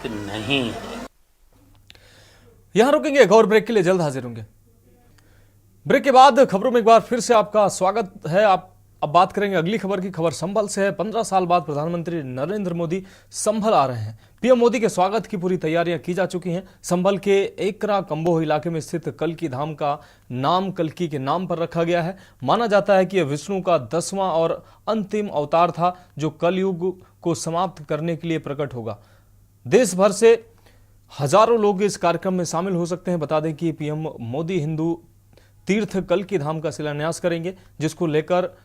नहीं। यहां रुकेंगे, एक और ब्रेक के लिए जल्द हाजिर होंगे। ब्रेक के बाद खबरों में एक बार फिर से आपका स्वागत है। अब बात करेंगे अगली खबर की। खबर संभल से है। 15 साल बाद प्रधानमंत्री नरेंद्र मोदी संभल आ रहे हैं। पीएम मोदी के स्वागत की पूरी तैयारियां की जा चुकी हैं। संभल के एकरा कंबोह इलाके में स्थित कल्की धाम का नाम कल्की के नाम पर रखा गया है। माना जाता है कि यह विष्णु का 10वां और अंतिम अवतार था, जो कलयुग को समाप्त करने के लिए प्रकट होगा। देश भर से हजारों लोग इस कार्यक्रम में शामिल हो सकते हैं। बता दें कि पीएम मोदी हिंदू तीर्थ कल्की धाम का शिलान्यास करेंगे, जिसको लेकर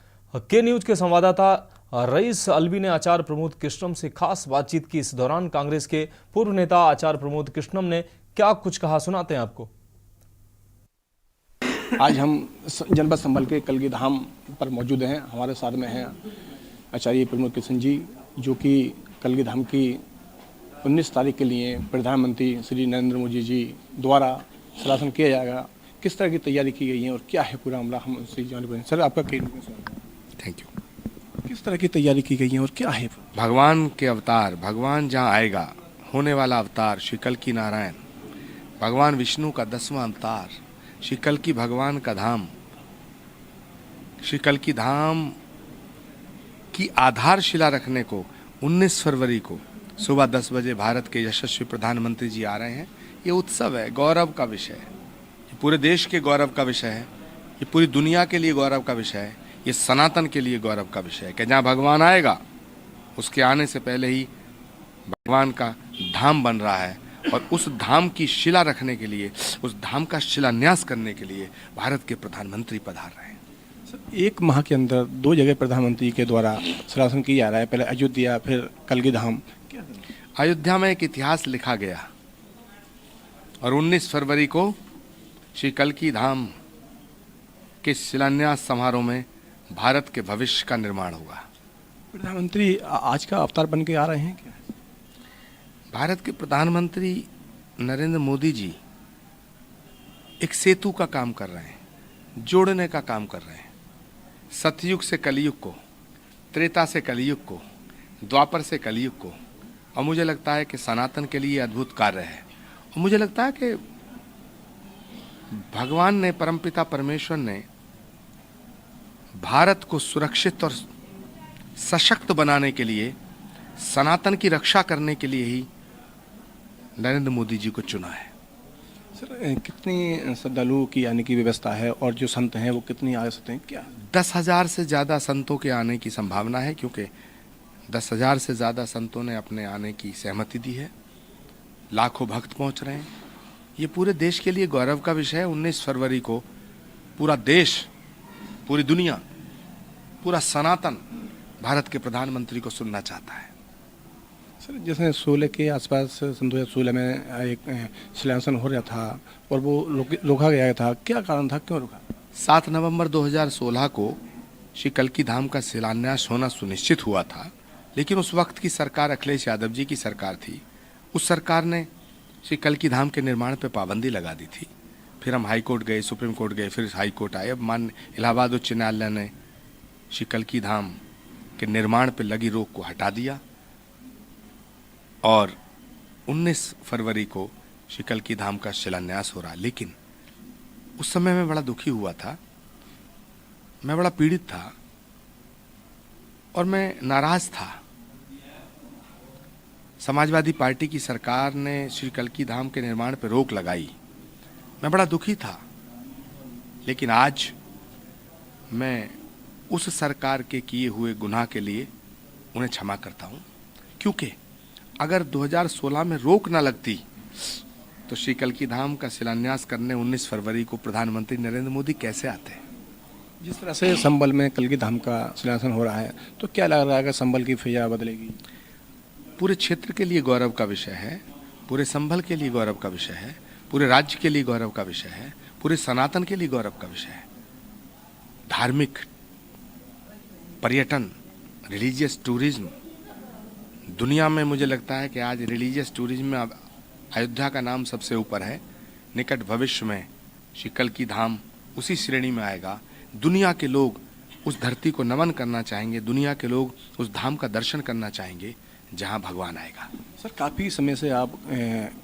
के न्यूज के संवाददाता रईस अलवी ने आचार्य प्रमोद कृष्णम से खास बातचीत की। इस दौरान कांग्रेस के पूर्व नेता आचार्य प्रमोद कृष्णम ने क्या कुछ कहा, सुनाते हैं आपको। आज हम जनपद संभल के कल्की धाम पर मौजूद हैं। हमारे साथ में हैं आचार्य प्रमोद कृष्ण जी, जो कि कल्की धाम की 19 तारीख के लिए प्रधानमंत्री श्री नरेंद्र मोदी जी द्वारा शिलान्यास किया जाएगा। किस तरह की तैयारी की गई है और क्या है पूरा मामला, हम उससे जानना चाहेंगे। सर, आपका थैंक यू। किस तरह की तैयारी की गई है और क्या है? भगवान के अवतार, भगवान जहाँ आएगा, होने वाला अवतार श्री कल्की नारायण, भगवान विष्णु का 10वां अवतार, श्री कल्की भगवान का धाम, श्री कल्की धाम की आधारशिला रखने को 19 फरवरी को सुबह 10 बजे भारत के यशस्वी प्रधानमंत्री जी आ रहे हैं। ये उत्सव है, गौरव का विषय है, ये पूरे देश के गौरव का विषय है, ये पूरी दुनिया के लिए गौरव का विषय है, ये सनातन के लिए गौरव का विषय है कि जहाँ भगवान आएगा उसके आने से पहले ही भगवान का धाम बन रहा है, और उस धाम की शिला रखने के लिए, उस धाम का शिलान्यास करने के लिए भारत के प्रधानमंत्री पधार रहे हैं। सर, एक माह के अंदर 2 जगह प्रधानमंत्री के द्वारा शिलान्यास किया जा रहा है, पहले अयोध्या फिर कल्की धाम। अयोध्या में एक इतिहास लिखा गया और 19 फरवरी को श्री कल्की धाम के शिलान्यास समारोह में भारत के भविष्य का निर्माण होगा। प्रधानमंत्री आज का अवतार बन के आ रहे हैं क्या? भारत के प्रधानमंत्री नरेंद्र मोदी जी एक सेतु का काम कर रहे हैं, जोड़ने का काम कर रहे हैं। सतयुग से कलयुग को, त्रेता से कलयुग को, द्वापर से कलयुग को, और मुझे लगता है कि सनातन के लिए अद्भुत कार्य है। और मुझे लगता है कि भगवान ने, परमपिता परमेश्वर ने भारत को सुरक्षित और सशक्त बनाने के लिए, सनातन की रक्षा करने के लिए ही नरेंद्र मोदी जी को चुना है। सर, कितनी श्रद्धालुओं की आने की व्यवस्था है और जो संत हैं वो कितनी आ सकते हैं क्या? 10,000 से ज़्यादा संतों के आने की संभावना है, क्योंकि 10,000 से ज़्यादा संतों ने अपने आने की सहमति दी है। लाखों भक्त पहुंच रहे हैं। ये पूरे देश के लिए गौरव का विषय है। 19 फरवरी को पूरा देश, पूरी दुनिया, पूरा सनातन भारत के प्रधानमंत्री को सुनना चाहता है। सर, जैसे 16 के आसपास सन 2016 में एक शिलान्यास हो रहा था और वो रोका गया था, क्या कारण था, क्यों रोका? 7 नवंबर 2016 को श्री कल्की धाम का शिलान्यास होना सुनिश्चित हुआ था, लेकिन उस वक्त की सरकार अखिलेश यादव जी की सरकार थी। उस सरकार ने श्री कल्की धाम के निर्माण पर पाबंदी लगा दी थी। फिर हम हाई कोर्ट गए, सुप्रीम कोर्ट गए, फिर हाई कोर्ट आए। अब माननीय इलाहाबाद उच्च न्यायालय ने श्री कल्की धाम के निर्माण पर लगी रोक को हटा दिया और 19 फरवरी को श्री कल्की धाम का शिलान्यास हो रहा। लेकिन उस समय मैं बड़ा दुखी हुआ था, मैं बड़ा पीड़ित था और मैं नाराज था। समाजवादी पार्टी की सरकार ने श्री कल्की धाम के निर्माण पर रोक लगाई, मैं बड़ा दुखी था। लेकिन आज मैं उस सरकार के किए हुए गुनाह के लिए उन्हें क्षमा करता हूं, क्योंकि अगर 2016 में रोक ना लगती तो श्री कल्की धाम का शिलान्यास करने 19 फरवरी को प्रधानमंत्री नरेंद्र मोदी कैसे आते? जिस तरह से संभल में कल्की धाम का शिलान्यास हो रहा है, तो क्या लग रहा है कि संभल की फिजा बदलेगी? पूरे क्षेत्र के लिए गौरव का विषय है, पूरे संभल के लिए गौरव का विषय है, पूरे राज्य के लिए गौरव का विषय है, पूरे सनातन के लिए गौरव का विषय है। धार्मिक, पर्यटन, रिलीजियस टूरिज्म, दुनिया में मुझे लगता है कि आज रिलीजियस टूरिज्म में अयोध्या का नाम सबसे ऊपर है। निकट भविष्य में श्री कल्की धाम उसी श्रेणी में आएगा। दुनिया के लोग उस धरती को नमन करना चाहेंगे, दुनिया के लोग उस धाम का दर्शन करना चाहेंगे जहां भगवान आएगा। सर काफ़ी समय से आप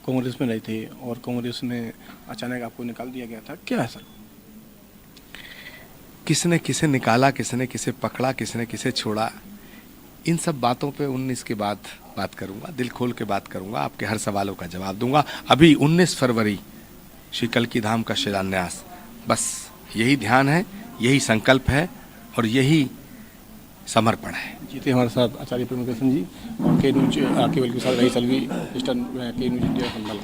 कांग्रेस में रहे थे और कांग्रेस में अचानक आपको निकाल दिया गया था, क्या है सर? किसने किसे निकाला, किसने किसे पकड़ा, किसने किसे छोड़ा, इन सब बातों पे 19 के बाद बात करूंगा, दिल खोल के बात करूंगा, आपके हर सवालों का जवाब दूंगा। अभी 19 फरवरी श्री कल्की धाम का शिलान्यास, बस यही ध्यान है, यही संकल्प है और यही समर्पण है। जीते हमारे साथ आचार्य प्रेमकृष्ण जी और के न्यूज केवल के साथ रही सलवी ईस्टर्न के न्यूज इंडिया संभल।